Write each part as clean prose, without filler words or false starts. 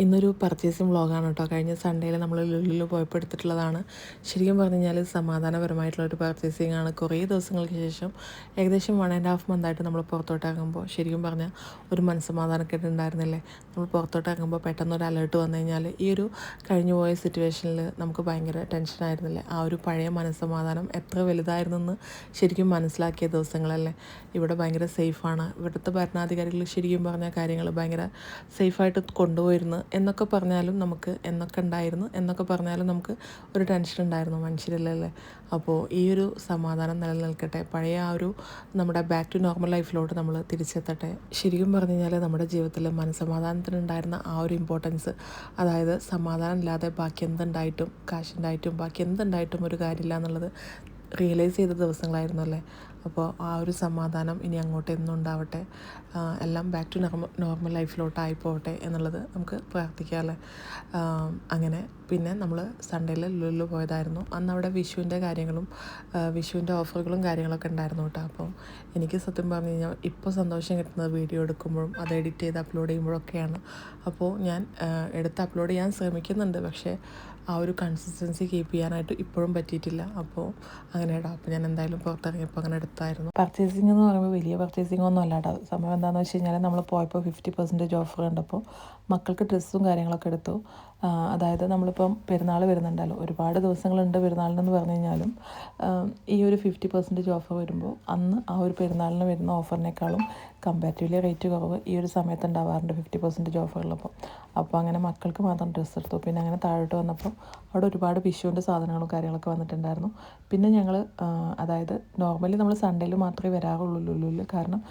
ഇന്നൊരു പർച്ചേസിങ് വ്ളോഗാണ് കേട്ടോ. കഴിഞ്ഞ സൺഡേയിൽ നമ്മൾ ലുലുവിൽ പോയപ്പോൾ എടുത്തിട്ടുള്ളതാണ്. ശരിക്കും പറഞ്ഞു കഴിഞ്ഞാൽ സമാധാനപരമായിട്ടുള്ളൊരു പർച്ചേസിങ് ആണ്. കുറേ ദിവസങ്ങൾക്ക് ശേഷം ഏകദേശം 1.5 മന്തായിട്ട് നമ്മൾ പുറത്തോട്ട് ഇറങ്ങുമ്പോൾ ശരിക്കും പറഞ്ഞാൽ ഒരു മനസ്സമാധാനക്കേട് ഉണ്ടായിരുന്നില്ലേ. നമ്മൾ പുറത്തോട്ട് ഇറങ്ങുമ്പോൾ പെട്ടെന്നൊരു അലേർട്ട് വന്നു കഴിഞ്ഞാൽ ഈ ഒരു കഴിഞ്ഞു പോയ സിറ്റുവേഷനിൽ നമുക്ക് ഭയങ്കര ടെൻഷനായിരുന്നില്ലേ. ആ ഒരു പഴയ മനസ്സമാധാനം എത്ര വലുതായിരുന്നെന്ന് ശരിക്കും മനസ്സിലാക്കിയ ദിവസങ്ങളല്ലേ. ഇവിടെ ഭയങ്കര സേഫാണ്. ഇവിടുത്തെ ഭരണാധികാരികൾ ശരിക്കും പറഞ്ഞ കാര്യങ്ങൾ ഭയങ്കര സേഫായിട്ട് കൊണ്ടുപോയിരുന്നു എന്നൊക്കെ പറഞ്ഞാലും നമുക്ക് എന്നൊക്കെ പറഞ്ഞാലും നമുക്ക് ഒരു ടെൻഷൻ ഉണ്ടായിരുന്നു, മനുഷ്യരല്ലേ. അപ്പോൾ ഈ ഒരു സമാധാനം നിലനിൽക്കട്ടെ, പഴയ ആ ഒരു നമ്മുടെ ബാക്ക് ടു നോർമൽ ലൈഫിലോട്ട് നമ്മൾ തിരിച്ചെത്തട്ടെ. ശരിക്കും പറഞ്ഞു കഴിഞ്ഞാൽ നമ്മുടെ ജീവിതത്തിൽ മനസ്സമാധാനത്തിനുണ്ടായിരുന്ന ആ ഒരു ഇമ്പോർട്ടൻസ്, അതായത് സമാധാനം ഇല്ലാതെ ബാക്കി എന്തുണ്ടായിട്ടും കാശുണ്ടായിട്ടും ബാക്കി എന്തുണ്ടായിട്ടും ഒരു കാര്യമില്ല എന്നുള്ളത് റിയലൈസ് ചെയ്ത ദിവസങ്ങളായിരുന്നു അല്ലേ. അപ്പോൾ ആ ഒരു സമാധാനം ഇനി അങ്ങോട്ട് എന്നും ഉണ്ടാവട്ടെ, എല്ലാം ബാക്ക് ടു നോർമൽ ലൈഫിലോട്ടായി പോകട്ടെ എന്നുള്ളത് നമുക്ക് പ്രാർത്ഥിക്കാം അല്ലേ. അങ്ങനെ പിന്നെ നമ്മൾ സൺഡേയിൽ ലുലുവിൽ പോയതായിരുന്നു. അന്ന് അവിടെ വിഷുവിൻ്റെ കാര്യങ്ങളും വിഷുവിൻ്റെ ഓഫറുകളും കാര്യങ്ങളൊക്കെ ഉണ്ടായിരുന്നു കേട്ടോ. അപ്പം എനിക്ക് സത്യം പറഞ്ഞു കഴിഞ്ഞാൽ ഇപ്പോൾ സന്തോഷം കിട്ടുന്നത് വീഡിയോ എടുക്കുമ്പോഴും അത് എഡിറ്റ് ചെയ്ത് അപ്ലോഡ് ചെയ്യുമ്പോഴൊക്കെയാണ്. അപ്പോൾ ഞാൻ എടുത്ത് അപ്ലോഡ് ചെയ്യാൻ ശ്രമിക്കുന്നുണ്ട്, പക്ഷേ ആ ഒരു കൺസിസ്റ്റൻസി കീപ്പ് ചെയ്യാനായിട്ട് ഇപ്പോഴും പറ്റിയിട്ടില്ല. അപ്പോൾ അങ്ങനെ കേട്ടോ. അപ്പോൾ ഞാൻ എന്തായാലും പുറത്തിറങ്ങിയപ്പോൾ അങ്ങനെ എടുത്തായിരുന്നു. പർച്ചേസിംഗ് എന്ന് പറയുമ്പോൾ വലിയ പർച്ചേസിംഗ് ഒന്നും അല്ല കേട്ടോ. സമയം എന്താണെന്ന് വെച്ച് കഴിഞ്ഞാൽ നമ്മൾ പോയപ്പോൾ 50% ഓഫർ കണ്ടപ്പോൾ മക്കൾക്ക് ഡ്രസ്സും കാര്യങ്ങളൊക്കെ എടുത്തു. അതായത് നമ്മളിപ്പം പെരുന്നാൾ വരുന്നുണ്ടല്ലോ, ഒരുപാട് ദിവസങ്ങളുണ്ട് പെരുന്നാളിനെന്ന് പറഞ്ഞു കഴിഞ്ഞാലും ഈ ഒരു 50% ഓഫർ വരുമ്പോൾ അന്ന് ആ ഒരു പെരുന്നാളിന് വരുന്ന ഓഫറിനേക്കാളും കമ്പാരിറ്റീവ്ലി റേറ്റ് കുറവ് ഈ ഒരു സമയത്ത് ഉണ്ടാവാറുണ്ട് 50% ഓഫറുള്ളപ്പോൾ. അപ്പോൾ അങ്ങനെ മക്കൾക്ക് മാത്രം ഡ്രസ്സ് എടുത്തു. പിന്നെ അങ്ങനെ താഴോട്ട് വന്നപ്പോൾ അവിടെ ഒരുപാട് വിഷുവിൻ്റെ സാധനങ്ങളും കാര്യങ്ങളൊക്കെ വന്നിട്ടുണ്ടായിരുന്നു. പിന്നെ ഞങ്ങൾ അതായത് നോർമലി നമ്മൾ സൺഡേയിൽ മാത്രമേ വരാറുള്ളൂ ലുലുവിൽ. കാരണം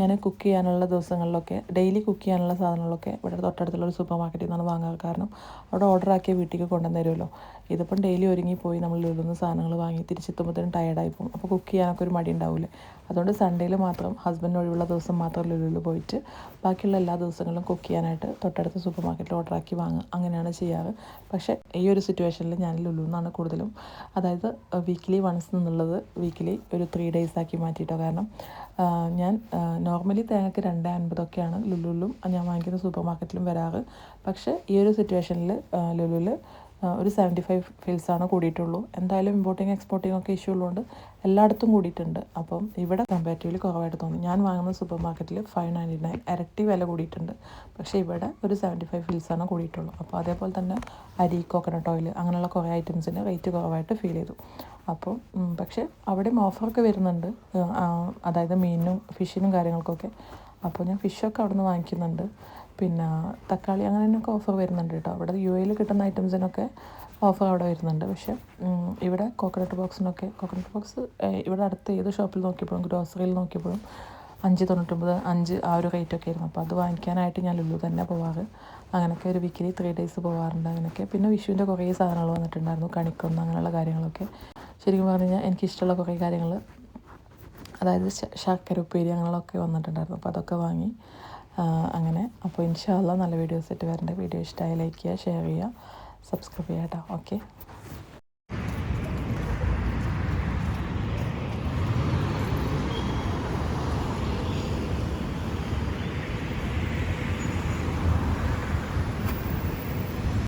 ഞാൻ കുക്ക് ചെയ്യാനുള്ള ദിവസങ്ങളിലൊക്കെ ഡെയിലി കുക്ക് ചെയ്യാനുള്ള സാധനങ്ങളൊക്കെ ഇവിടെ തൊട്ടടുത്തുള്ളൊരു സൂപ്പർ മാർക്കറ്റിൽ നിന്നാണ് വാങ്ങാറ്. കാരണം അവിടെ ഓർഡർ ആക്കിയ വീട്ടിലേക്ക് കൊണ്ടുവന്ന് തരുമല്ലോ. ഇതിപ്പം ഡെയിലി ഒരുങ്ങിപ്പോയി നമ്മൾ ലുലുവിൽ സാധനങ്ങൾ വാങ്ങി തിരിച്ചെത്തുമ്പോഴത്തേനും ടയർഡായി പോകും. അപ്പോൾ കുക്ക് ചെയ്യാനൊക്കെ ഒരു മടി ഉണ്ടാവില്ലേ. അതുകൊണ്ട് സൺഡേയിൽ മാത്രം ഹസ്ബൻഡിന് ഒഴിവുള്ള ദിവസം മാത്രം ലുലുവിൽ പോയിട്ട് ബാക്കിയുള്ള എല്ലാ ദിവസങ്ങളിലും കുക്ക് ചെയ്യാനായിട്ട് തൊട്ടടുത്ത സൂപ്പർ മാർക്കറ്റിൽ ഓർഡർ ആക്കി വാങ്ങുക, അങ്ങനെയാണ് ചെയ്യാറ്. പക്ഷേ ഈ ഒരു സിറ്റുവേഷനിൽ ഞാൻ ലുലുവിൽ നിന്നാണ് കൂടുതലും, അതായത് വീക്കിലി വൺസ് എന്നുള്ളത് വീക്കിലി ഒരു 3 days ആക്കി മാറ്റിയിട്ടോ. കാരണം ഞാൻ നോർമലി തേങ്ങയ്ക്ക് 2.50 ലുലുവിലും ഞാൻ വാങ്ങിക്കുന്ന സൂപ്പർ മാർക്കറ്റിലും വരാറ്. പക്ഷേ ഈ ഒരു സിറ്റുവേഷനിൽ ലുലുവിൽ ഒരു 75 ഫിൽസാണ് കൂടിയിട്ടുള്ളൂ. എന്തായാലും ഇമ്പോർട്ടിങ് എക്സ്പോർട്ടിങ് ഒക്കെ ഇഷ്യൂ ഉള്ളതുകൊണ്ട് എല്ലായിടത്തും കൂടിയിട്ടുണ്ട്. അപ്പം ഇവിടെ കമ്പാരിറ്റീവ്ലി കുറവായിട്ട് തോന്നി. ഞാൻ വാങ്ങുന്ന സൂപ്പർ മാർക്കറ്റിൽ 5.99 ഇരട്ടി വില കൂടിയിട്ടുണ്ട്. പക്ഷേ ഇവിടെ ഒരു 75 ഫിൽസാണ് കൂടിയിട്ടുള്ളൂ. അപ്പോൾ അതേപോലെ തന്നെ അരി, കോക്കനട്ട് ഓയിൽ അങ്ങനെയുള്ള കുറേ ഐറ്റംസിന് റേറ്റ് കുറവായിട്ട് ഫീൽ ചെയ്തു. അപ്പോൾ പക്ഷേ അവിടെയും ഓഫറൊക്കെ വരുന്നുണ്ട്, അതായത് മീനിനും ഫിഷിനും കാര്യങ്ങൾക്കൊക്കെ. അപ്പോൾ ഞാൻ ഫിഷൊക്കെ അവിടെ നിന്ന് വാങ്ങിക്കുന്നുണ്ട്. പിന്നെ തക്കാളി അങ്ങനെയൊക്കെ ഓഫർ വരുന്നുണ്ട് കേട്ടോ. അവിടെ UAE കിട്ടുന്ന ഐറ്റംസിനൊക്കെ ഓഫർ അവിടെ വരുന്നുണ്ട്. പക്ഷേ ഇവിടെ കോക്കനട്ട് ബോക്സ് ഇവിടെ അടുത്ത് ഏത് ഷോപ്പിൽ നോക്കിയപ്പോഴും ഗ്രോസറിയിൽ നോക്കിയപ്പോഴും 5.99 5 ആ ഒരു റേറ്റൊക്കെ ആയിരുന്നു. അപ്പോൾ അത് വാങ്ങിക്കാനായിട്ട് ഞാൻ ലുലു തന്നെ പോവാറ്. അങ്ങനെയൊക്കെ ഒരു വീക്കിലി 3 days പോകാറുണ്ട് അങ്ങനെയൊക്കെ. പിന്നെ വിഷുവിൻ്റെ കുറേ സാധനങ്ങൾ വന്നിട്ടുണ്ടായിരുന്നു, കണിക്കൊന്ന അങ്ങനെയുള്ള കാര്യങ്ങളൊക്കെ. ശരിക്കും പറഞ്ഞു കഴിഞ്ഞാൽ എനിക്കിഷ്ടമുള്ള കുറേ കാര്യങ്ങൾ, അതായത് ശർക്കര ഉപ്പേരി അങ്ങനെയുള്ളതൊക്കെ വന്നിട്ടുണ്ടായിരുന്നു. അപ്പോൾ അതൊക്കെ വാങ്ങി അങ്ങനെ. അപ്പോൾ ഇൻഷാ അല്ലാഹ് നല്ല വീഡിയോസ് ആയിട്ട് വരേണ്ട. വീഡിയോ ഇഷ്ടമായി ലൈക്ക് ചെയ്യുക, ഷെയർ ചെയ്യുക, സബ്സ്ക്രൈബ് ചെയ്യുക കേട്ടോ. ഓക്കെ.